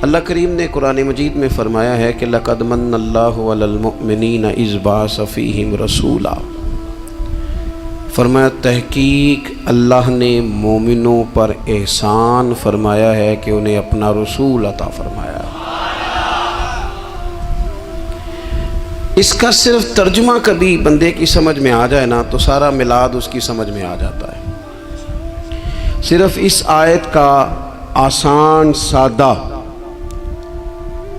اللہ کریم نے قرآن مجید میں فرمایا ہے کہ لَقَدْ مَنَّ اللَّهُ عَلَى الْمُؤْمِنِينَ إِذْ بَعَثَ فِيهِمْ رَسُولًا، فرمایا تحقیق اللہ نے مومنوں پر احسان فرمایا ہے کہ انہیں اپنا رسول عطا فرمایا۔ اس کا صرف ترجمہ کبھی بندے کی سمجھ میں آ جائے نا تو سارا میلاد اس کی سمجھ میں آ جاتا ہے۔ صرف اس آیت کا آسان سادہ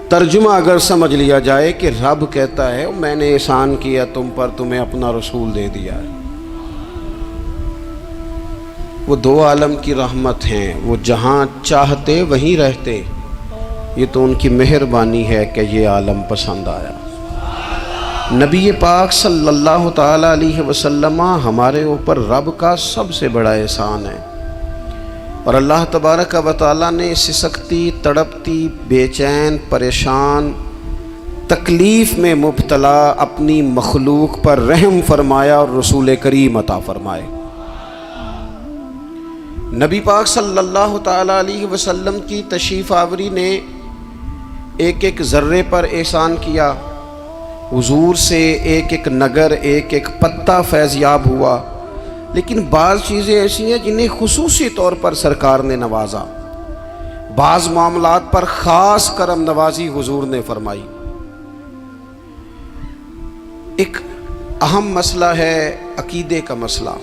ترجمہ اگر سمجھ لیا جائے کہ رب کہتا ہے میں نے احسان کیا تم پر، تمہیں اپنا رسول دے دیا ہے۔ وہ دو عالم کی رحمت ہیں، وہ جہاں چاہتے وہیں رہتے، یہ تو ان کی مہربانی ہے کہ یہ عالم پسند آیا۔ نبی پاک صلی اللہ تعالیٰ علیہ وسلم ہمارے اوپر رب کا سب سے بڑا احسان ہے، اور اللہ تبارک و تعالیٰ نے سسکتی، تڑپتی، بے چین، پریشان، تکلیف میں مبتلا اپنی مخلوق پر رحم فرمایا اور رسول کریم عطا فرمائے۔ نبی پاک صلی اللہ تعالیٰ علیہ وسلم کی تشریف آوری نے ایک ایک ذرے پر احسان کیا، حضور سے ایک ایک نگر، ایک ایک پتا فیضیاب ہوا، لیکن بعض چیزیں ایسی ہیں جنہیں خصوصی طور پر سرکار نے نوازا، بعض معاملات پر خاص کرم نوازی حضور نے فرمائی۔ ایک اہم مسئلہ ہے عقیدے کا مسئلہ۔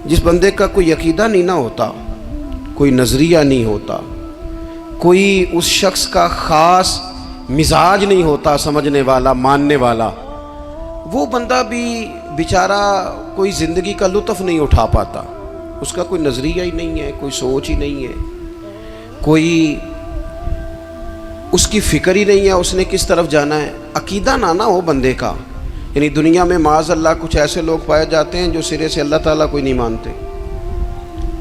جس بندے کا کوئی عقیدہ نہیں نہ ہوتا، کوئی نظریہ نہیں ہوتا، کوئی اس شخص کا خاص مزاج نہیں ہوتا، سمجھنے والا، ماننے والا، وہ بندہ بھی بیچارہ کوئی زندگی کا لطف نہیں اٹھا پاتا۔ اس کا کوئی نظریہ ہی نہیں ہے، کوئی سوچ ہی نہیں ہے، کوئی اس کی فکر ہی نہیں ہے اس نے کس طرف جانا ہے۔ عقیدہ نہ ہو بندے کا، یعنی دنیا میں معاذ اللہ کچھ ایسے لوگ پائے جاتے ہیں جو سرے سے اللہ تعالیٰ کوئی نہیں مانتے،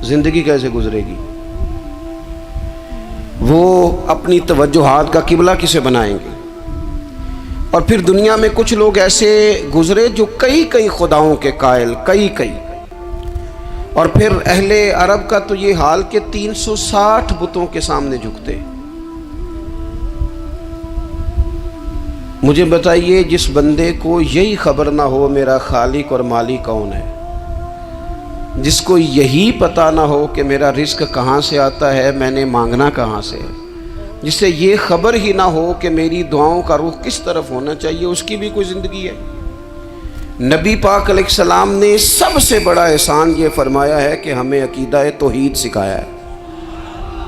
زندگی کیسے گزرے گی؟ وہ اپنی توجہات کا قبلہ کسے بنائیں گے؟ اور پھر دنیا میں کچھ لوگ ایسے گزرے جو کئی خداؤں کے قائل، کئی اور پھر اہل عرب کا تو یہ حال کہ 360 بتوں کے سامنے جھکتے۔ مجھے بتائیے جس بندے کو یہی خبر نہ ہو میرا خالق اور مالک کون ہے، جس کو یہی پتہ نہ ہو کہ میرا رزق کہاں سے آتا ہے، میں نے مانگنا کہاں سے ہے، جسے یہ خبر ہی نہ ہو کہ میری دعاؤں کا رخ کس طرف ہونا چاہیے، اس کی بھی کوئی زندگی ہے؟ نبی پاک علیہ السلام نے سب سے بڑا احسان یہ فرمایا ہے کہ ہمیں عقیدہ توحید سکھایا ہے۔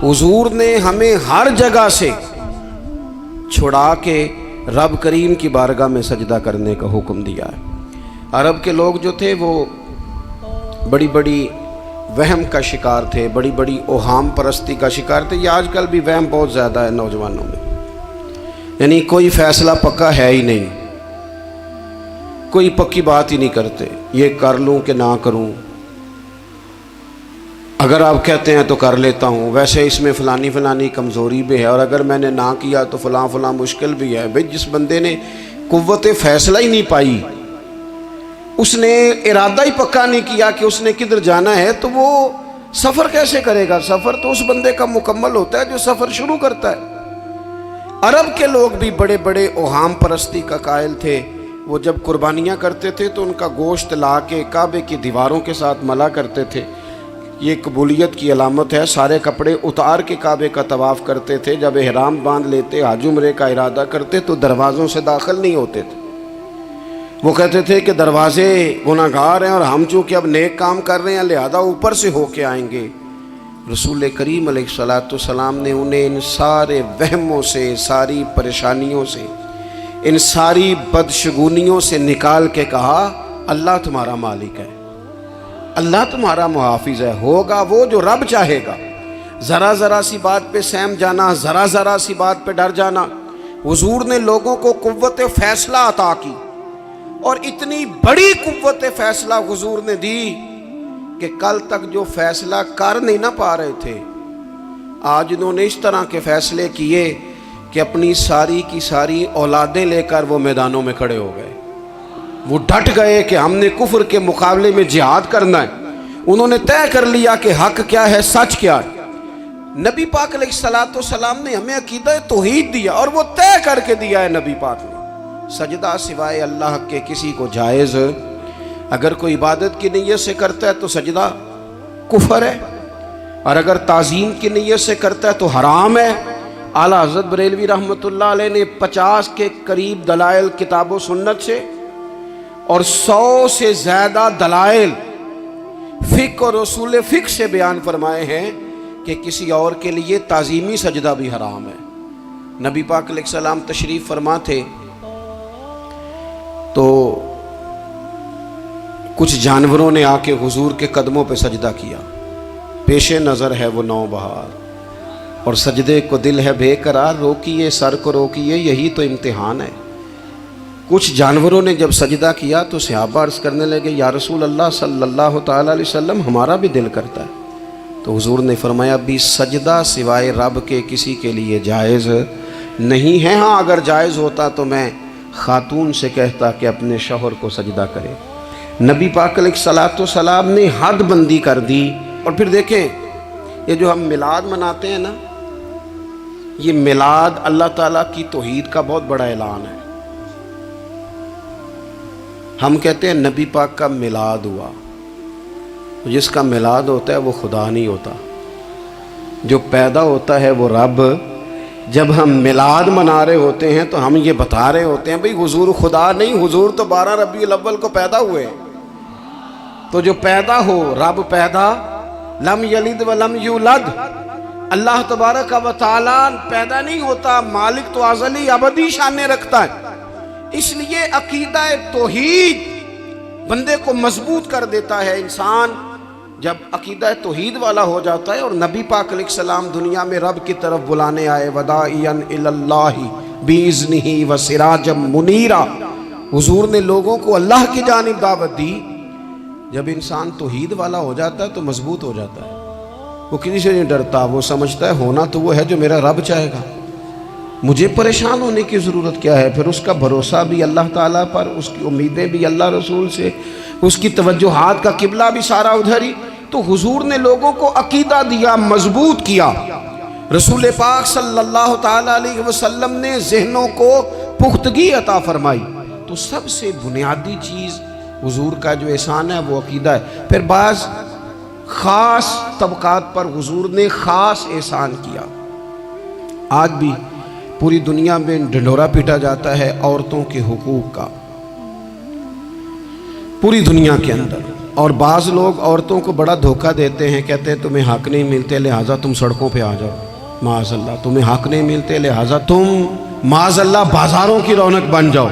حضور نے ہمیں ہر جگہ سے چھڑا کے رب کریم کی بارگاہ میں سجدہ کرنے کا حکم دیا ہے۔ عرب کے لوگ جو تھے وہ بڑی وہم کا شکار تھے، بڑی اوہام پرستی کا شکار تھے۔ یہ آج کل بھی وہم بہت زیادہ ہے نوجوانوں میں، یعنی کوئی فیصلہ پکا ہے ہی نہیں، کوئی پکی بات ہی نہیں کرتے، یہ کر لوں کہ نہ کروں، اگر آپ کہتے ہیں تو کر لیتا ہوں، ویسے اس میں فلانی کمزوری بھی ہے، اور اگر میں نے نہ کیا تو فلاں مشکل بھی ہے۔ بھئی جس بندے نے قوت فیصلہ ہی نہیں پائی، اس نے ارادہ ہی پکا نہیں کیا کہ اس نے کدھر جانا ہے، تو وہ سفر کیسے کرے گا؟ سفر تو اس بندے کا مکمل ہوتا ہے جو سفر شروع کرتا ہے۔ عرب کے لوگ بھی بڑے اوہام پرستی کا قائل تھے۔ وہ جب قربانیاں کرتے تھے تو ان کا گوشت لا کے کعبے کی دیواروں کے ساتھ ملا کرتے تھے، یہ قبولیت کی علامت ہے۔ سارے کپڑے اتار کے کعبے کا طواف کرتے تھے، جب احرام باندھ لیتے، حج عمرے کا ارادہ کرتے تو دروازوں سے داخل نہیں ہوتے تھے۔ وہ کہتے تھے کہ دروازے گناہگار ہیں اور ہم چونکہ اب نیک کام کر رہے ہیں لہذا اوپر سے ہو کے آئیں گے۔ رسول کریم علیہ السلام نے انہیں ان سارے وہموں سے، ساری پریشانیوں سے، ان ساری بدشگونیوں سے نکال کے کہا اللہ تمہارا مالک ہے، اللہ تمہارا محافظ ہے، ہوگا وہ جو رب چاہے گا۔ ذرا سی بات پہ سہم جانا، ذرا سی بات پہ ڈر جانا۔ حضور نے لوگوں کو قوت فیصلہ عطا کی، اور اتنی بڑی قوت فیصلہ حضور نے دی کہ کل تک جو فیصلہ کر نہیں نہ پا رہے تھے، آج انہوں نے اس طرح کے فیصلے کیے کہ اپنی ساری کی ساری اولادیں لے کر وہ میدانوں میں کھڑے ہو گئے۔ وہ ڈٹ گئے کہ ہم نے کفر کے مقابلے میں جہاد کرنا ہے۔ انہوں نے طے کر لیا کہ حق کیا ہے، سچ کیا ہے۔ نبی پاک علیہ السلام نے ہمیں عقیدہ توحید دیا اور وہ طے کر کے دیا ہے نبی پاک نے، سجدہ سوائے اللہ کے کسی کو جائز، اگر کوئی عبادت کی نیت سے کرتا ہے تو سجدہ کفر ہے، اور اگر تعظیم کی نیت سے کرتا ہے تو حرام ہے۔ اعلیٰ حضرت بریلوی رحمۃ اللہ علیہ نے 50 کے قریب دلائل کتاب و سنت سے اور 100 سے زیادہ دلائل فقہ اور اصول فقہ سے بیان فرمائے ہیں کہ کسی اور کے لیے تعظیمی سجدہ بھی حرام ہے۔ نبی پاک علیہ السلام تشریف فرما تھے تو کچھ جانوروں نے آ کے حضور کے قدموں پہ سجدہ کیا، پیش نظر ہے وہ نوبہار اور سجدے کو دل ہے بے قرار، روکیے سر کو روکیے یہی تو امتحان ہے۔ کچھ جانوروں نے جب سجدہ کیا تو صحابہ عرض کرنے لگے یا رسول اللہ صلی اللہ تعالیٰ علیہ وسلم ہمارا بھی دل کرتا ہے، تو حضور نے فرمایا بھی سجدہ سوائے رب کے کسی کے لیے جائز نہیں ہے، ہاں اگر جائز ہوتا تو میں خاتون سے کہتا کہ اپنے شوہر کو سجدہ کرے۔ نبی پاک علیہ السلام نے حد بندی کر دی۔ اور پھر دیکھیں یہ جو ہم میلاد مناتے ہیں نا، یہ میلاد اللہ تعالیٰ کی توحید کا بہت بڑا اعلان ہے۔ ہم کہتے ہیں نبی پاک کا میلاد ہوا، جس کا میلاد ہوتا ہے وہ خدا نہیں ہوتا، جو پیدا ہوتا ہے وہ رب۔ جب ہم میلاد منا رہے ہوتے ہیں تو ہم یہ بتا رہے ہوتے ہیں بھئی حضور خدا نہیں، حضور تو 12 ربیع الاول کو پیدا ہوئے، تو جو پیدا ہو رب پیدا، لم یلد ولم یولد، اللہ تبارک و تعالیٰ پیدا نہیں ہوتا، مالک تو ازلی ابدی شانیں رکھتا ہے۔ اس لیے عقیدہ توحید بندے کو مضبوط کر دیتا ہے۔ انسان جب عقیدہ توحید والا ہو جاتا ہے، اور نبی پاک علیہ السلام دنیا میں رب کی طرف بلانے آئے، وداعیا الی اللہ باذنہ وسراجا منیرا، حضور نے لوگوں کو اللہ کی جانب دعوت دی۔ جب انسان توحید والا ہو جاتا ہے تو مضبوط ہو جاتا ہے، وہ کسی سے نہیں ڈرتا، وہ سمجھتا ہے ہونا تو وہ ہے جو میرا رب چاہے گا، مجھے پریشان ہونے کی ضرورت کیا ہے۔ پھر اس کا بھروسہ بھی اللہ تعالیٰ پر، اس کی امیدیں بھی اللہ رسول سے، اس کی توجہات کا قبلہ بھی سارا ادھر ہی۔ تو حضور نے لوگوں کو عقیدہ دیا، مضبوط کیا۔ رسول پاک صلی اللہ تعالیٰ علیہ وسلم نے ذہنوں کو پختگی عطا فرمائی۔ تو سب سے بنیادی چیز حضور کا جو احسان ہے وہ عقیدہ ہے۔ پھر بعض خاص طبقات پر حضور نے خاص احسان کیا۔ آج بھی پوری دنیا میں ڈنڈورا پیٹا جاتا ہے عورتوں کے حقوق کا، پوری دنیا کے اندر، اور بعض لوگ عورتوں کو بڑا دھوکہ دیتے ہیں، کہتے ہیں تمہیں حق نہیں ملتے لہٰذا تم سڑکوں پہ آ جاؤ، معاذ اللہ، تمہیں حق نہیں ملتے لہٰذا تم معاذ اللہ بازاروں کی رونق بن جاؤ۔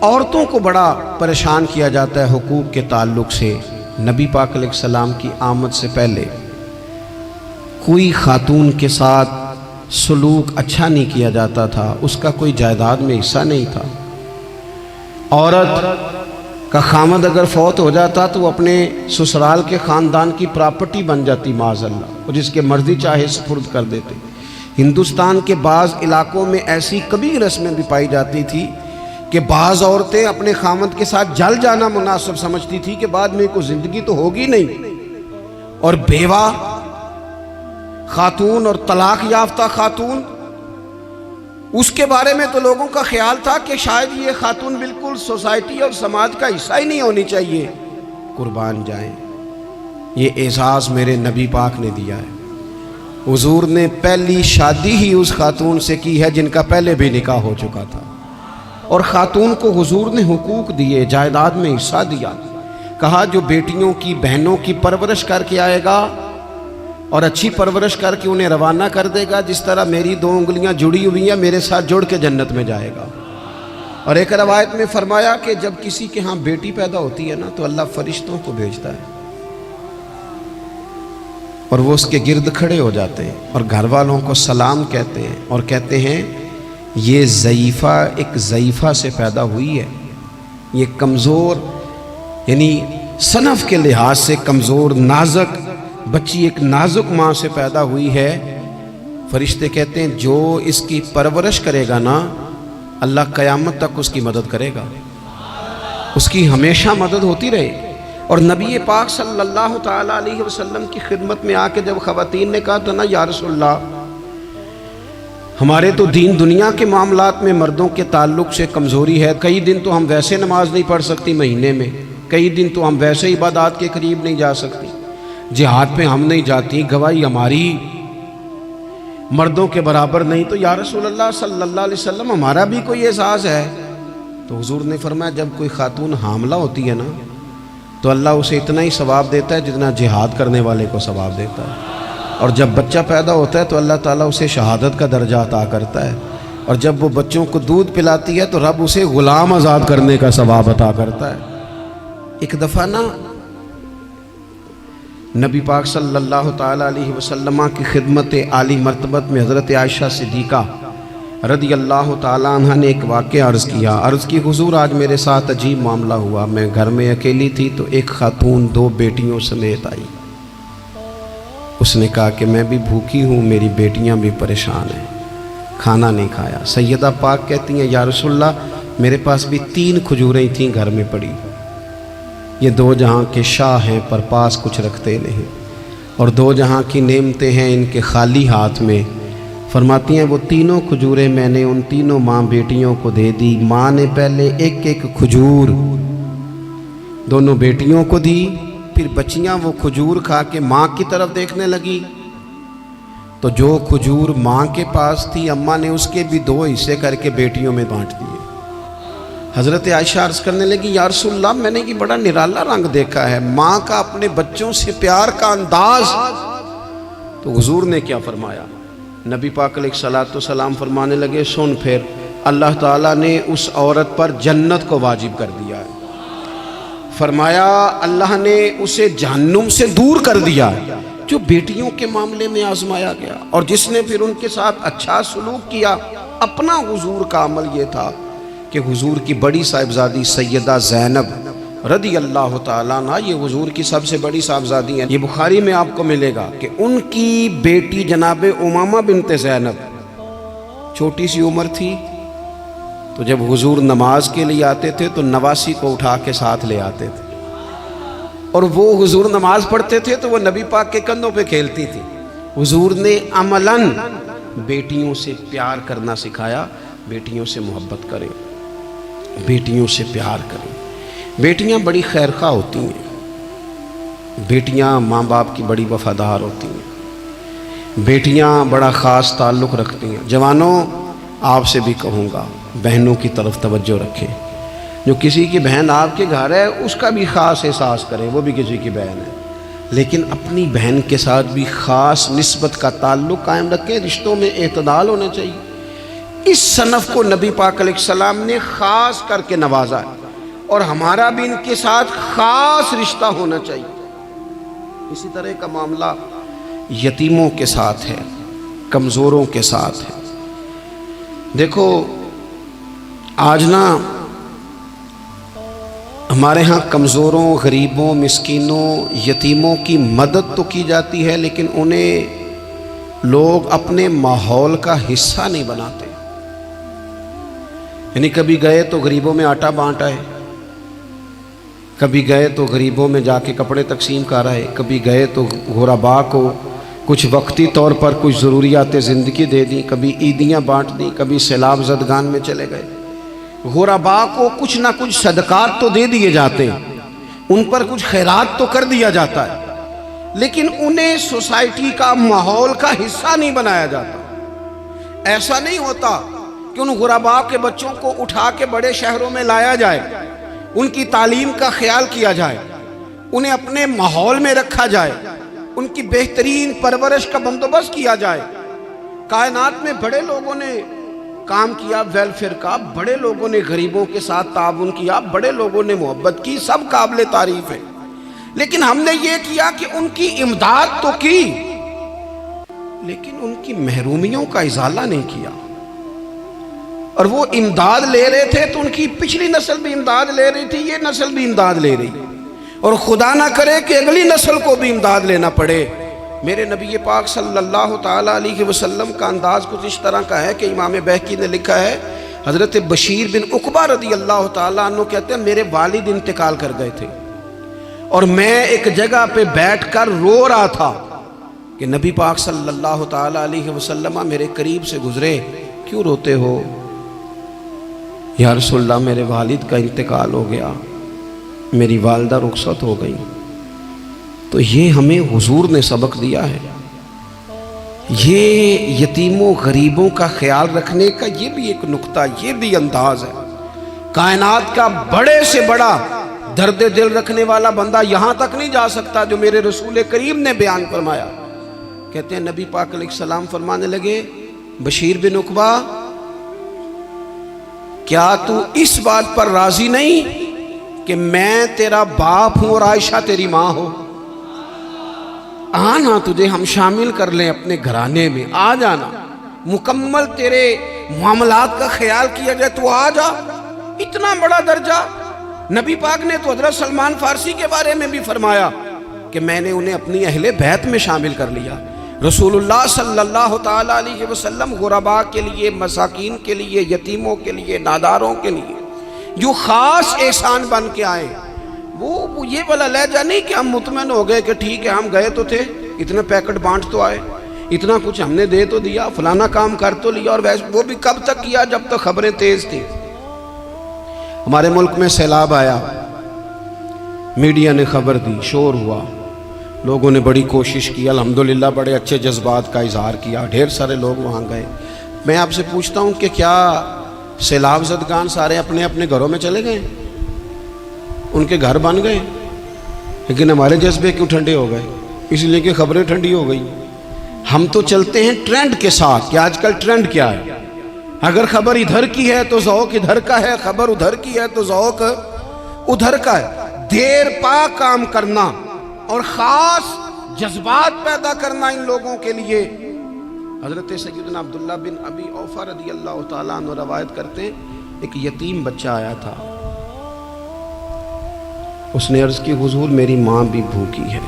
عورتوں کو بڑا پریشان کیا جاتا ہے حقوق کے تعلق سے۔ نبی پاک علیہ السلام کی آمد سے پہلے کوئی خاتون کے ساتھ سلوک اچھا نہیں کیا جاتا تھا، اس کا کوئی جائیداد میں حصہ نہیں تھا۔ عورت کا خامد اگر فوت ہو جاتا تو وہ اپنے سسرال کے خاندان کی پراپرٹی بن جاتی معاذ اللہ، اور جس کے مرضی چاہے سپرد کر دیتے۔ ہندوستان کے بعض علاقوں میں ایسی کبھی رسمیں بھی پائی جاتی تھی کہ بعض عورتیں اپنے خامد کے ساتھ جل جانا مناسب سمجھتی تھی کہ بعد میں کوئی زندگی تو ہوگی نہیں، اور بیوہ خاتون اور طلاق یافتہ خاتون، اس کے بارے میں تو لوگوں کا خیال تھا کہ شاید یہ خاتون بالکل سوسائٹی اور سماج کا حصہ ہی نہیں ہونی چاہیے۔ قربان جائیں، یہ اعزاز میرے نبی پاک نے دیا ہے۔ حضور نے پہلی شادی ہی اس خاتون سے کی ہے جن کا پہلے بھی نکاح ہو چکا تھا، اور خاتون کو حضور نے حقوق دیے، جائیداد میں حصہ دیا۔ کہا جو بیٹیوں کی بہنوں کی پرورش کر کے آئے گا اور اچھی پرورش کر کے انہیں روانہ کر دے گا، جس طرح میری 2 انگلیاں جڑی ہوئی ہیں میرے ساتھ جڑ کے جنت میں جائے گا۔ اور ایک روایت میں فرمایا کہ جب کسی کے ہاں بیٹی پیدا ہوتی ہے نا تو اللہ فرشتوں کو بھیجتا ہے، اور وہ اس کے گرد کھڑے ہو جاتے ہیں اور گھر والوں کو سلام کہتے ہیں، اور کہتے ہیں یہ ضعیفہ ایک ضعیفہ سے پیدا ہوئی ہے، یہ کمزور یعنی صنف کے لحاظ سے کمزور نازک بچی ایک نازک ماں سے پیدا ہوئی ہے۔ فرشتے کہتے ہیں جو اس کی پرورش کرے گا نا اللہ قیامت تک اس کی مدد کرے گا، اس کی ہمیشہ مدد ہوتی رہے۔ اور نبی پاک صلی اللہ تعالیٰ علیہ وسلم کی خدمت میں آ کے جب خواتین نے کہا تو نا یا رسول اللہ ہمارے تو دین دنیا کے معاملات میں مردوں کے تعلق سے کمزوری ہے، کئی دن تو ہم ویسے نماز نہیں پڑھ سکتی مہینے میں، کئی دن تو ہم ویسے عبادات کے قریب نہیں جا سکتی، جہاد پہ ہم نہیں جاتی، گواہی ہماری مردوں کے برابر نہیں، تو یا رسول اللہ صلی اللہ علیہ وسلم ہمارا بھی کوئی اعزاز ہے؟ تو حضور نے فرمایا جب کوئی خاتون حاملہ ہوتی ہے نا تو اللہ اسے اتنا ہی ثواب دیتا ہے جتنا جہاد کرنے والے کو ثواب دیتا ہے، اور جب بچہ پیدا ہوتا ہے تو اللہ تعالیٰ اسے شہادت کا درجہ عطا کرتا ہے، اور جب وہ بچوں کو دودھ پلاتی ہے تو رب اسے غلام آزاد کرنے کا ثواب عطا کرتا ہے۔ ایک دفعہ نا نبی پاک صلی اللہ تعالیٰ علیہ وسلم کی خدمت عالی مرتبت میں حضرت عائشہ صدیقہ رضی اللہ تعالیٰ عنہ نے ایک واقعہ عرض کیا، عرض کی حضور آج میرے ساتھ عجیب معاملہ ہوا، میں گھر میں اکیلی تھی تو ایک خاتون 2 بیٹیوں سمیت آئی، اس نے کہا کہ میں بھی بھوکی ہوں، میری بیٹیاں بھی پریشان ہیں، کھانا نہیں کھایا۔ سیدہ پاک کہتی ہیں یا رسول اللہ میرے پاس بھی 3 کھجوریں تھیں گھر میں پڑی، یہ 2 جہاں کے شاہ ہیں پر پاس کچھ رکھتے نہیں، اور 2 جہاں کی نعمتیں ہیں ان کے خالی ہاتھ میں۔ فرماتی ہیں وہ 3 کھجوریں میں نے ان 3 ماں بیٹیوں کو دے دی، ماں نے پہلے ایک کھجور دونوں بیٹیوں کو دی، پھر بچیاں وہ کھجور کھا کے ماں کی طرف دیکھنے لگی تو جو کھجور ماں کے پاس تھی اماں نے اس کے بھی 2 حصے کر کے بیٹیوں میں بانٹ دیے۔ حضرت عائشہ عرض کرنے لگی یا رسول اللہ میں نے یہ بڑا نرالا رنگ دیکھا ہے، ماں کا اپنے بچوں سے پیار کا انداز۔ تو حضور نے کیا فرمایا؟ نبی پاک علیہ الصلوۃ والسلام فرمانے لگے سن پھر اللہ تعالیٰ نے اس عورت پر جنت کو واجب کر دیا ہے، فرمایا اللہ نے اسے جہنم سے دور کر دیا جو بیٹیوں کے معاملے میں آزمایا گیا، اور جس نے پھر ان کے ساتھ اچھا سلوک کیا۔ اپنا حضور کا عمل یہ تھا کہ حضور کی بڑی صاحبزادی سیدہ زینب رضی اللہ تعالیٰ عنہ یہ حضور کی سب سے بڑی صاحبزادی ہیں، یہ بخاری میں آپ کو ملے گا کہ ان کی بیٹی جناب امامہ بنت زینب چھوٹی سی عمر تھی، تو جب حضور نماز کے لیے آتے تھے تو نواسی کو اٹھا کے ساتھ لے آتے تھے، اور وہ حضور نماز پڑھتے تھے تو وہ نبی پاک کے کندھوں پہ کھیلتی تھی۔ حضور نے عملاً بیٹیوں سے پیار کرنا سکھایا، بیٹیوں سے محبت کریں، بیٹیوں سے پیار کریں۔ بیٹیاں بڑی خیرخواہ ہوتی ہیں، بیٹیاں ماں باپ کی بڑی وفادار ہوتی ہیں، بیٹیاں بڑا خاص تعلق رکھتی ہیں۔ جوانوں آپ سے بھی کہوں گا بہنوں کی طرف توجہ رکھیں، جو کسی کی بہن آپ کے گھر ہے اس کا بھی خاص احساس کریں، وہ بھی کسی کی بہن ہے، لیکن اپنی بہن کے ساتھ بھی خاص نسبت کا تعلق قائم رکھیں، رشتوں میں اعتدال ہونا چاہیے۔ اس صنف کو نبی پاک علیہ السلام نے خاص کر کے نوازا ہے، اور ہمارا بھی ان کے ساتھ خاص رشتہ ہونا چاہیے۔ اسی طرح کا معاملہ یتیموں کے ساتھ ہے، کمزوروں کے ساتھ ہے۔ دیکھو آج نا ہمارے ہاں کمزوروں، غریبوں، مسکینوں، یتیموں کی مدد تو کی جاتی ہے، لیکن انہیں لوگ اپنے ماحول کا حصہ نہیں بناتے۔ یعنی کبھی گئے تو غریبوں میں آٹا بانٹ آئے، کبھی گئے تو غریبوں میں جا کے کپڑے تقسیم کر آئے، کبھی گئے تو غرباء کو کچھ وقتی طور پر کچھ ضروریات زندگی دے دیں، کبھی عیدیاں بانٹ دیں، کبھی سیلاب زدگان میں چلے گئے۔ غرباء کو کچھ نہ کچھ صدقات تو دے دیے جاتے ہیں، ان پر کچھ خیرات تو کر دیا جاتا ہے، لیکن انہیں سوسائٹی کا ماحول کا حصہ نہیں بنایا جاتا۔ ایسا نہیں ہوتا کہ ان غرباء کے بچوں کو اٹھا کے بڑے شہروں میں لایا جائے، ان کی تعلیم کا خیال کیا جائے، انہیں اپنے ماحول میں رکھا جائے، ان کی بہترین پرورش کا بندوبست کیا جائے۔ کائنات میں بڑے لوگوں نے کام کیا ویلفیئر کا، بڑے لوگوں نے غریبوں کے ساتھ تعاون کیا، بڑے لوگوں نے محبت کی، سب قابل تعریف ہے، لیکن ہم نے یہ کیا کہ ان کی امداد تو کی، لیکن ان کی محرومیوں کا ازالہ نہیں کیا۔ اور وہ امداد لے رہے تھے تو ان کی پچھلی نسل بھی امداد لے رہی تھی، یہ نسل بھی امداد لے رہی، اور خدا نہ کرے کہ اگلی نسل کو بھی امداد لینا پڑے۔ میرے نبی پاک صلی اللہ تعالیٰ علیہ وسلم کا انداز کچھ اس طرح کا ہے کہ امام بہقی نے لکھا ہے، حضرت بشیر بن عقبہ رضی اللہ تعالیٰ عنہ کہتے ہیں میرے والد انتقال کر گئے تھے، اور میں ایک جگہ پہ بیٹھ کر رو رہا تھا کہ نبی پاک صلی اللہ تعالی علیہ وسلم میرے قریب سے گزرے، کیوں روتے ہو؟ یا رسول اللہ میرے والد کا انتقال ہو گیا، میری والدہ رخصت ہو گئی۔ تو یہ ہمیں حضور نے سبق دیا ہے، یہ یتیموں غریبوں کا خیال رکھنے کا یہ بھی ایک نقطہ، یہ بھی انداز ہے۔ کائنات کا بڑے سے بڑا درد دل رکھنے والا بندہ یہاں تک نہیں جا سکتا جو میرے رسول کریم نے بیان فرمایا۔ کہتے ہیں نبی پاک علیہ السلام فرمانے لگے، بشیر بن عقبہ کیا تو اس بات پر راضی نہیں کہ میں تیرا باپ ہوں اور عائشہ تیری ماں ہو؟ آنا تجھے ہم شامل کر لیں اپنے گھرانے میں، آ جانا، مکمل تیرے معاملات کا خیال کیا جائے، تو آ جا۔ اتنا بڑا درجہ نبی پاک نے تو حضرت سلمان فارسی کے بارے میں بھی فرمایا کہ میں نے انہیں اپنی اہل بیت میں شامل کر لیا۔ رسول اللہ صلی اللہ تعالی علیہ وسلم غرباء کے لیے، مساکین کے لیے، یتیموں کے لیے، ناداروں کے لیے جو خاص احسان بن کے آئے، وہ یہ والا لہجہ نہیں کہ ہم مطمئن ہو گئے کہ ٹھیک ہے ہم گئے تو تھے، اتنے پیکٹ بانٹ تو آئے، اتنا کچھ ہم نے دے تو دیا، فلانا کام کر تو لیا، اور ویسے وہ بھی کب تک کیا؟ جب تک خبریں تیز تھیں۔ ہمارے ملک میں سیلاب آیا، میڈیا نے خبر دی، شور ہوا، لوگوں نے بڑی کوشش کی، الحمدللہ بڑے اچھے جذبات کا اظہار کیا، ڈھیر سارے لوگ وہاں گئے۔ میں آپ سے پوچھتا ہوں کہ کیا سیلاب زدگان سارے اپنے اپنے گھروں میں چلے گئے؟ ان کے گھر بن گئے، لیکن ہمارے جذبے کیوں ٹھنڈے ہو گئے؟ اس لیے کہ خبریں ٹھنڈی ہو گئی۔ ہم تو چلتے ہیں ٹرینڈ کے ساتھ کہ آج کل ٹرینڈ کیا ہے، اگر خبر ادھر کی ہے تو ذوق ادھر کا ہے، خبر ادھر کی ہے تو ذوق ادھر کا ہے۔ دیر پا کام کرنا اور خاص جذبات پیدا کرنا ان لوگوں کے لیے۔ حضرت سیدنا عبداللہ بن ابی اوفا رضی اللہ تعالیٰ عنہ روایت کرتے ہیں، ایک یتیم بچہ آیا تھا، اس نے عرض کی حضور میری ماں بھی بھوکی ہے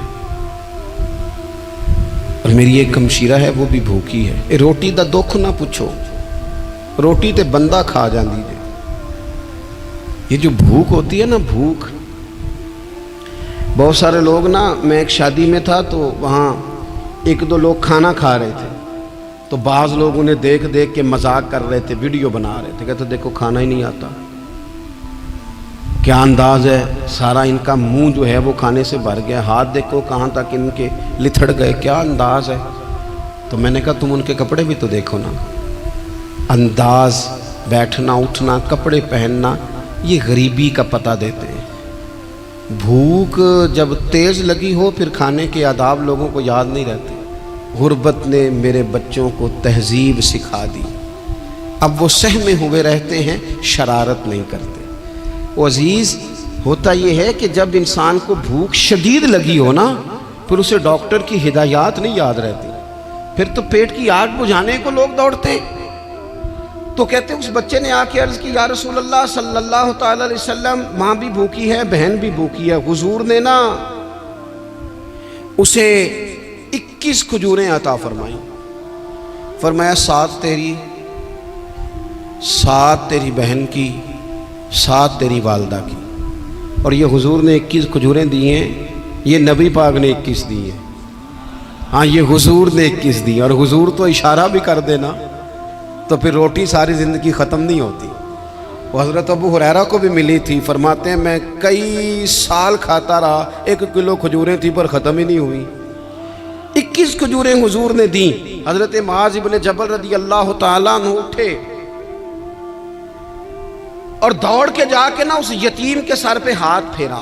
اور میری ایک ہمشیرہ ہے وہ بھی بھوکی ہے، روٹی دا دکھ نہ پوچھو، روٹی تے بندہ کھا جاندی جے۔ یہ جو بھوک ہوتی ہے نا، بھوک، بہت سارے لوگ نا، میں ایک شادی میں تھا تو وہاں ایک دو لوگ کھانا کھا رہے تھے، تو بعض لوگ انہیں دیکھ دیکھ کے مذاق کر رہے تھے، ویڈیو بنا رہے تھے، کہتے دیکھو کھانا ہی نہیں آتا، کیا انداز ہے، سارا ان کا منہ جو ہے وہ کھانے سے بھر گیا، ہاتھ دیکھو کہاں تک ان کے لتھڑ گئے، کیا انداز ہے۔ تو میں نے کہا تم ان کے کپڑے بھی تو دیکھو نا، انداز، بیٹھنا اٹھنا، کپڑے پہننا، یہ غریبی کا پتہ دیتے ہیں۔ بھوک جب تیز لگی ہو پھر کھانے کے آداب لوگوں کو یاد نہیں رہتے۔ غربت نے میرے بچوں کو تہذیب سکھا دی، اب وہ سہمے ہوئے رہتے ہیں، شرارت نہیں کرتے۔ وہ عزیز ہوتا یہ ہے کہ جب انسان کو بھوک شدید لگی ہو نا، پھر اسے ڈاکٹر کی ہدایات نہیں یاد رہتی، پھر تو پیٹ کی آگ بجھانے کو لوگ دوڑتے ہیں۔ تو کہتے اس بچے نے آ کے عرض کی، یا رسول اللہ صلی اللہ تعالی علیہ وسلم ماں بھی بھوکی ہے، بہن بھی بھوکی ہے۔ حضور نے نا اسے 21 کھجوریں عطا فرمائیں، فرمایا 7 تیری، 7 تیری بہن کی، 7 تیری والدہ کی۔ اور یہ حضور نے 21 کھجوریں دی ہیں، یہ نبی پاک نے 21 دی ہیں، ہاں یہ حضور نے 21 دی، اور حضور تو اشارہ بھی کر دینا تو پھر روٹی ساری زندگی ختم نہیں ہوتی۔ وہ حضرت ابو ہریرہ کو بھی ملی تھی، فرماتے ہیں میں کئی سال کھاتا رہا، 1 کلو کھجوریں تھی پر ختم ہی نہیں ہوئی۔ 21 کھجوریں حضور نے دیں۔ حضرت معاذ بن جبل رضی اللہ تعالیٰ عنہ اٹھے اور دوڑ کے جا کے نا اس یتیم کے سر پہ ہاتھ پھیرا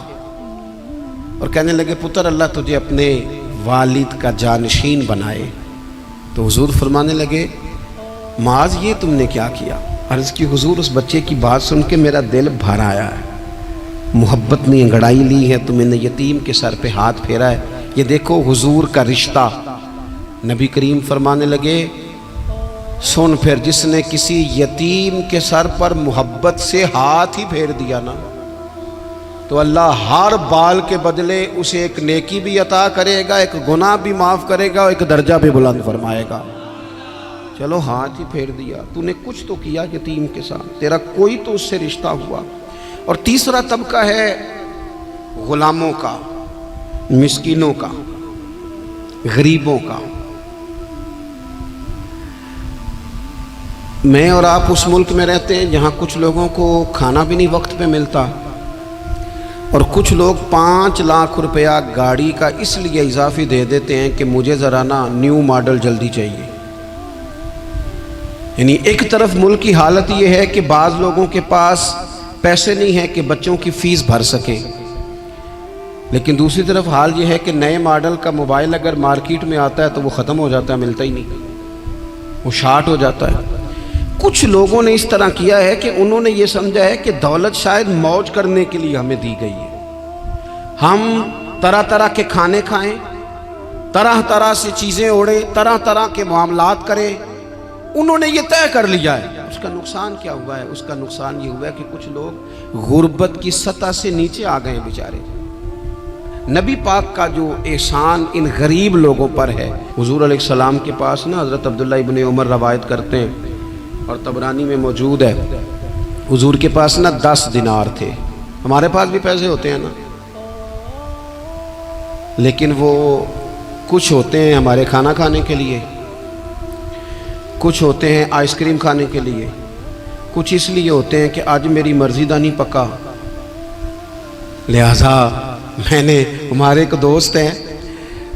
اور کہنے لگے پتر اللہ تجھے اپنے والد کا جانشین بنائے۔ تو حضور فرمانے لگے معاذ یہ تم نے کیا کیا؟ عرض کی حضور اس بچے کی بات سن کے میرا دل بھر آیا ہے، محبت نے انگڑائی لی ہے تو میں نے یتیم کے سر پہ ہاتھ پھیرا ہے۔ یہ دیکھو حضور کا رشتہ۔ نبی کریم فرمانے لگے سن پھر جس نے کسی یتیم کے سر پر محبت سے ہاتھ ہی پھیر دیا نا تو اللہ ہر بال کے بدلے اسے ایک نیکی بھی عطا کرے گا، ایک گناہ بھی معاف کرے گا، ایک درجہ بھی بلند فرمائے گا۔ چلو ہاتھ ہی پھیر دیا، تو نے کچھ تو کیا یتیم کے ساتھ، تیرا کوئی تو اس سے رشتہ ہوا۔ اور تیسرا طبقہ ہے غلاموں کا، مسکینوں کا، غریبوں کا۔ میں اور آپ اس ملک میں رہتے ہیں جہاں کچھ لوگوں کو کھانا بھی نہیں وقت پہ ملتا، اور کچھ لوگ 5 لاکھ روپیہ گاڑی کا اس لیے اضافی دے دیتے ہیں کہ مجھے ذرا نا نیو ماڈل جلدی چاہیے۔ یعنی ایک طرف ملک کی حالت یہ ہے کہ بعض لوگوں کے پاس پیسے نہیں ہیں کہ بچوں کی فیس بھر سکیں، لیکن دوسری طرف حال یہ ہے کہ نئے ماڈل کا موبائل اگر مارکیٹ میں آتا ہے تو وہ ختم ہو جاتا ہے، ملتا ہی نہیں، وہ شارٹ ہو جاتا ہے۔ کچھ لوگوں نے اس طرح کیا ہے کہ انہوں نے یہ سمجھا ہے کہ دولت شاید موج کرنے کے لیے ہمیں دی گئی ہے، ہم طرح طرح کے کھانے کھائیں، طرح طرح سے چیزیں اوڑیں، طرح طرح کے معاملات کریں، انہوں نے یہ طے کر لیا ہے۔ اس کا نقصان کیا ہوا ہے؟ اس کا نقصان یہ ہوا ہے کہ کچھ لوگ غربت کی سطح سے نیچے آ گئے ہیں بیچارے۔ نبی پاک کا جو احسان ان غریب لوگوں پر ہے، حضور علیہ السلام کے پاس نا حضرت عبداللہ ابن عمر روایت کرتے ہیں اور طبرانی میں موجود ہے، حضور کے پاس نا 10 دینار تھے۔ ہمارے پاس بھی پیسے ہوتے ہیں نا، لیکن وہ کچھ ہوتے ہیں ہمارے کھانا کھانے کے لیے، کچھ ہوتے ہیں آئس کریم کھانے کے لیے، کچھ اس لیے ہوتے ہیں کہ آج میری مرضی دا نہیں پکا، لہذا میں نے، ہمارے ایک دوست ہیں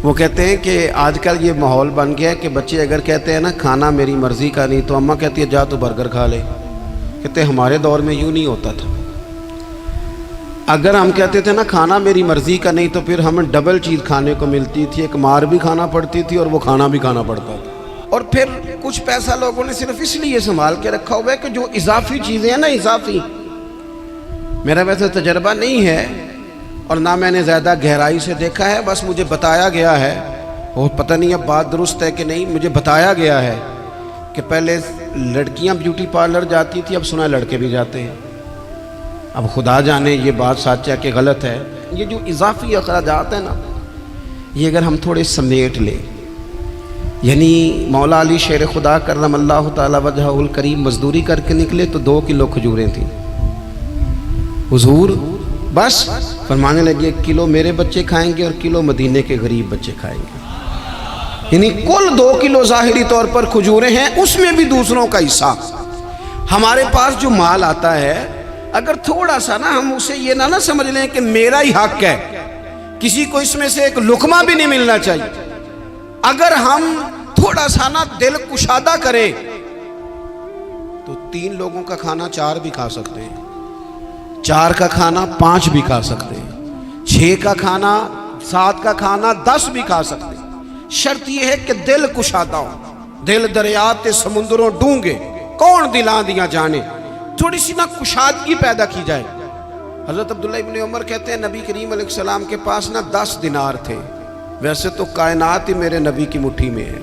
وہ کہتے ہیں کہ آج کل یہ ماحول بن گیا ہے کہ بچے اگر کہتے ہیں نا کھانا میری مرضی کا نہیں، تو اماں کہتی ہے جا تو برگر کھا لے۔ کہتے ہیں ہمارے دور میں یوں نہیں ہوتا تھا، اگر ہم کہتے تھے نا کھانا میری مرضی کا نہیں تو پھر ہمیں ڈبل چیز کھانے کو ملتی تھی، ایک مار بھی کھانا پڑتی تھی اور وہ کھانا بھی کھانا پڑتا تھا۔ اور پھر کچھ پیسہ لوگوں نے صرف اس لیے سنبھال کے رکھا ہوا ہے کہ جو اضافی چیزیں ہیں نا، اضافی، میرا ویسے تجربہ نہیں ہے اور نہ میں نے زیادہ گہرائی سے دیکھا ہے، بس مجھے بتایا گیا ہے، اور پتہ نہیں اب بات درست ہے کہ نہیں، مجھے بتایا گیا ہے کہ پہلے لڑکیاں بیوٹی پارلر جاتی تھی، اب سنا ہے لڑکے بھی جاتے ہیں۔ اب خدا جانے یہ بات سچ ہے کہ غلط ہے۔ یہ جو اضافی اخراجات ہیں نا، یہ اگر ہم تھوڑے سمیٹ لیں، یعنی مولا علی شیر خدا کرم اللہ تعالی وجہہ الکریم مزدوری کر کے نکلے تو 2 کلو کھجوریں تھیں، حضور بس فرمانے لگے 1 کلو میرے بچے کھائیں گے اور کلو مدینے کے غریب بچے کھائیں گے، یعنی کل 2 کلو ظاہری طور پر کھجوریں ہیں، اس میں بھی دوسروں کا حصہ۔ ہمارے پاس جو مال آتا ہے اگر تھوڑا سا نا ہم اسے یہ نہ سمجھ لیں کہ میرا ہی حق ہے، کسی کو اس میں سے ایک لقمہ بھی نہیں ملنا چاہیے، اگر ہم تھوڑا سا نا دل کشادہ کریں تو 3 لوگوں کا کھانا 4 بھی کھا سکتے ہیں، 4 کا کھانا 5 بھی کھا سکتے ہیں، 6 کا کھانا 7 کا کھانا 10 بھی کھا سکتے ہیں۔ شرط یہ ہے کہ دل کشادہ ہو، دل دریات سمندروں ڈونگے کون دلاں دیا جانے، تھوڑی سی نا کشادگی پیدا کی جائے۔ حضرت عبداللہ ابن عمر کہتے ہیں نبی کریم علیہ السلام کے پاس نا 10 دینار تھے، ویسے تو کائنات ہی میرے نبی کی مٹھی میں ہے،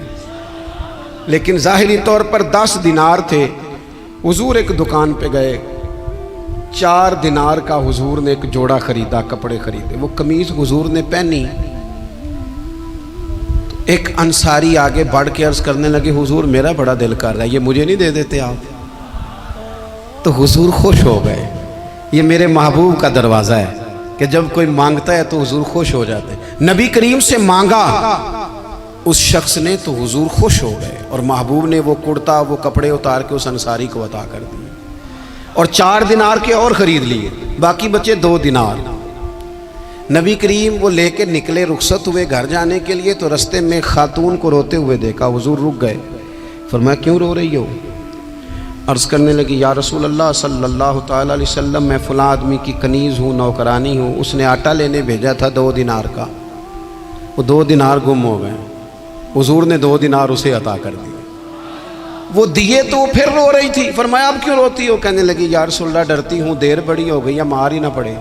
لیکن ظاہری طور پر 10 دینار تھے۔ حضور ایک دکان پہ گئے، 4 دینار کا حضور نے ایک جوڑا خریدا، کپڑے خریدے، وہ قمیض حضور نے پہنی، ایک انصاری آگے بڑھ کے عرض کرنے لگے حضور میرا بڑا دل کر رہا ہے، یہ مجھے نہیں دے دیتے آپ؟ تو حضور خوش ہو گئے، یہ میرے محبوب کا دروازہ ہے کہ جب کوئی مانگتا ہے تو حضور خوش ہو جاتے ہیں۔ نبی کریم سے مانگا اس شخص نے تو حضور خوش ہو گئے، اور محبوب نے وہ کرتا، وہ کپڑے اتار کے اس انصاری کو عطا کر دیے، اور 4 دینار کے اور خرید لیے، باقی بچے 2 دینار۔ نبی کریم وہ لے کے نکلے، رخصت ہوئے گھر جانے کے لیے، تو رستے میں خاتون کو روتے ہوئے دیکھا، حضور رک گئے، فرمایا کیوں رو رہی ہو؟ عرض کرنے لگی یا رسول اللہ صلی اللہ تعالی علیہ وسلم میں فلاں آدمی کی کنیز ہوں، نوکرانی ہوں، اس نے آٹا لینے بھیجا تھا 2 دینار کا، وہ 2 دینار گم ہو گئے، حضور نے 2 دینار اسے عطا کر دیے، وہ دیے تو پھر رو رہی تھی، فرمایا اب کیوں روتی ہو؟ کہنے لگی یا رسول اللہ ڈرتی ہوں دیر بڑی ہو گئی یا مار ہی نہ پڑے۔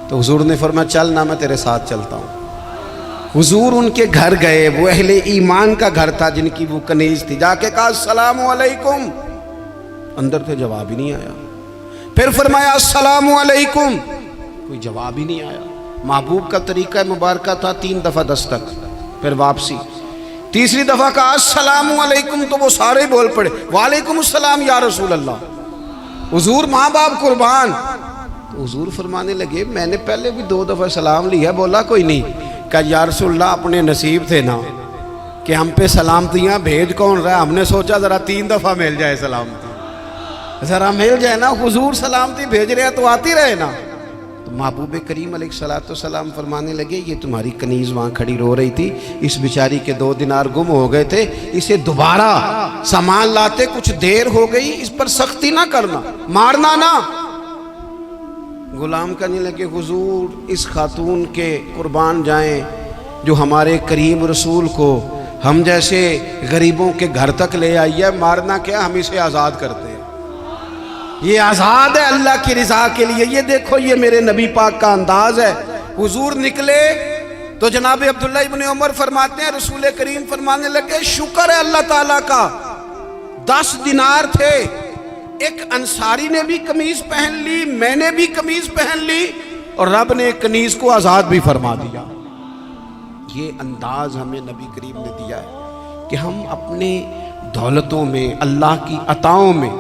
تو حضور نے فرمایا چل نہ میں تیرے ساتھ چلتا ہوں۔ حضور ان کے گھر گئے، وہ اہل ایمان کا گھر تھا جن کی وہ کنیز تھی، جا کے کہا السلام علیکم، اندر سے جواب ہی نہیں آیا، پھر فرمایا السلام علیکم، کوئی جواب ہی نہیں آیا۔ محبوب کا طریقہ مبارکہ تھا 3 دفعہ دستک، پھر واپسی، تیسری دفعہ کہا السلام علیکم تو وہ سارے بول پڑے وعلیکم السلام یا رسول اللہ، حضور ماں باپ قربان۔ تو حضور فرمانے لگے میں نے پہلے بھی 2 دفعہ سلام لیا, بولا کوئی نہیں. کہ یا رسول اللہ اپنے نصیب تھے نا کہ ہم پہ سلامتیاں بھیج کون رہا ہے, ہم نے سوچا ذرا 3 دفعہ مل جائے سلامتی, ذرا مل جائے نا. حضور سلامتی بھیج رہے ہیں تو آتی رہے نا. تو محبوب کریم علیہ السلام فرمانے لگے یہ تمہاری کنیز وہاں کھڑی رو رہی تھی, اس بیچاری کے 2 دینار گم ہو گئے تھے, اسے دوبارہ سامان لاتے کچھ دیر ہو گئی, اس پر سختی نہ کرنا, مارنا نہ. غلام کہنے لگے حضور اس خاتون کے قربان جائیں جو ہمارے کریم رسول کو ہم جیسے غریبوں کے گھر تک لے آئی ہے, مارنا کیا, ہم اسے آزاد کرتے ہیں, یہ آزاد ہے اللہ کی رضا کے لیے. یہ دیکھو یہ میرے نبی پاک کا انداز ہے. حضور نکلے تو جناب عبداللہ ابن عمر فرماتے ہیں رسول کریم فرمانے لگے شکر ہے اللہ تعالیٰ کا, 10 دینار تھے, ایک انصاری نے بھی قمیض پہن لی, میں نے بھی قمیض پہن لی, اور رب نے کنیز کو آزاد بھی فرما دیا. یہ انداز ہمیں نبی کریم نے دیا ہے کہ ہم اپنے دولتوں میں, اللہ کی عطاؤں میں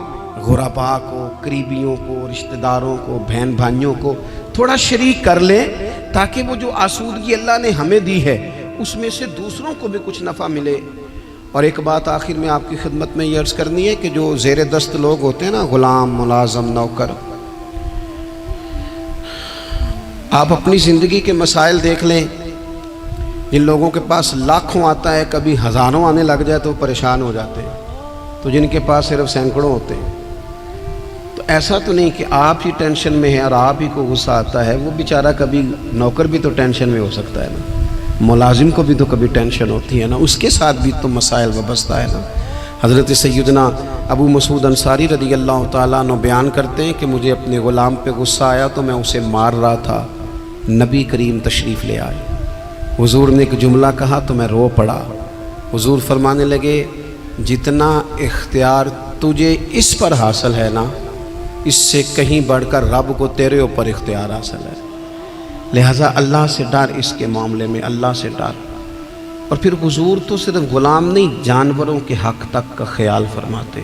غرباء کو, قریبیوں کو, رشتہ داروں کو, بہن بھائیوں کو تھوڑا شریک کر لیں, تاکہ وہ جو آسودگی اللہ نے ہمیں دی ہے اس میں سے دوسروں کو بھی کچھ نفع ملے. اور ایک بات آخر میں آپ کی خدمت میں یہ عرض کرنی ہے کہ جو زیر دست لوگ ہوتے ہیں نا, غلام, ملازم, نوکر, آپ اپنی زندگی کے مسائل دیکھ لیں. جن لوگوں کے پاس لاکھوں آتا ہے, کبھی ہزاروں آنے لگ جائے تو پریشان ہو جاتے ہیں, تو جن کے پاس صرف سینکڑوں ہوتے ہیں. تو ایسا تو نہیں کہ آپ ہی ٹینشن میں ہیں اور آپ ہی کو غصہ آتا ہے, وہ بیچارہ کبھی نوکر بھی تو ٹینشن میں ہو سکتا ہے نا, ملازم کو بھی تو کبھی ٹینشن ہوتی ہے نا, اس کے ساتھ بھی تو مسائل وابستہ ہے نا. حضرت سیدنا ابو مسعود انصاری رضی اللہ تعالیٰ عنہ بیان کرتے ہیں کہ مجھے اپنے غلام پہ غصہ آیا تو میں اسے مار رہا تھا, نبی کریم تشریف لے آئے, حضور نے ایک جملہ کہا تو میں رو پڑا. حضور فرمانے لگے جتنا اختیار تجھے اس پر حاصل ہے نا, اس سے کہیں بڑھ کر رب کو تیرے اوپر اختیار حاصل ہے, لہٰذا اللہ سے ڈر, اس کے معاملے میں اللہ سے ڈر. اور پھر حضور تو صرف غلام نہیں, جانوروں کے حق تک کا خیال فرماتے.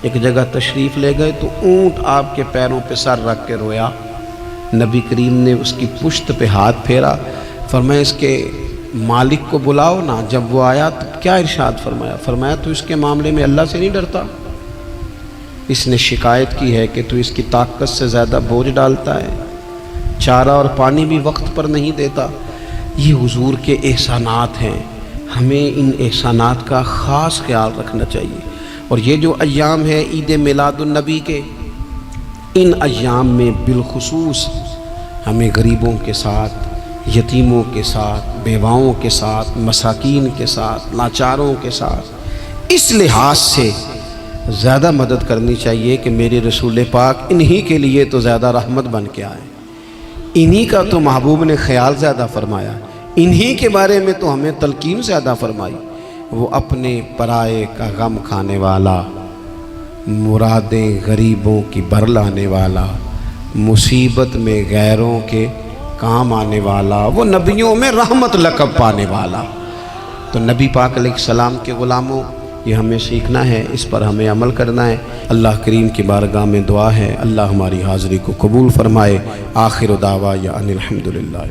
ایک جگہ تشریف لے گئے تو اونٹ آپ کے پیروں پہ سر رکھ کے رویا, نبی کریم نے اس کی پشت پہ ہاتھ پھیرا, فرمایا اس کے مالک کو بلاؤ نا. جب وہ آیا تو کیا ارشاد فرمایا, فرمایا تو اس کے معاملے میں اللہ سے نہیں ڈرتا, اس نے شکایت کی ہے کہ تو اس کی طاقت سے زیادہ بوجھ ڈالتا ہے, چارہ اور پانی بھی وقت پر نہیں دیتا. یہ حضور کے احسانات ہیں, ہمیں ان احسانات کا خاص خیال رکھنا چاہیے. اور یہ جو ایام ہے عید میلاد النبی کے, ان ایام میں بالخصوص ہمیں غریبوں کے ساتھ, یتیموں کے ساتھ, بیواؤں کے ساتھ, مساکین کے ساتھ, لاچاروں کے ساتھ اس لحاظ سے زیادہ مدد کرنی چاہیے کہ میرے رسول پاک انہی کے لیے تو زیادہ رحمت بن کے آئے, انہی کا تو محبوب نے خیال زیادہ فرمایا, انہی کے بارے میں تو ہمیں تلقین زیادہ فرمائی. وہ اپنے پرائے کا غم کھانے والا, مرادیں غریبوں کی بھر لانے والا, مصیبت میں غیروں کے کام آنے والا, وہ نبیوں میں رحمت لقب پانے والا. تو نبی پاک علیہ السلام کے غلاموں, یہ ہمیں سیکھنا ہے, اس پر ہمیں عمل کرنا ہے. اللہ کریم کی بارگاہ میں دعا ہے اللہ ہماری حاضری کو قبول فرمائے. آخر دعوانا ان الحمدللہ.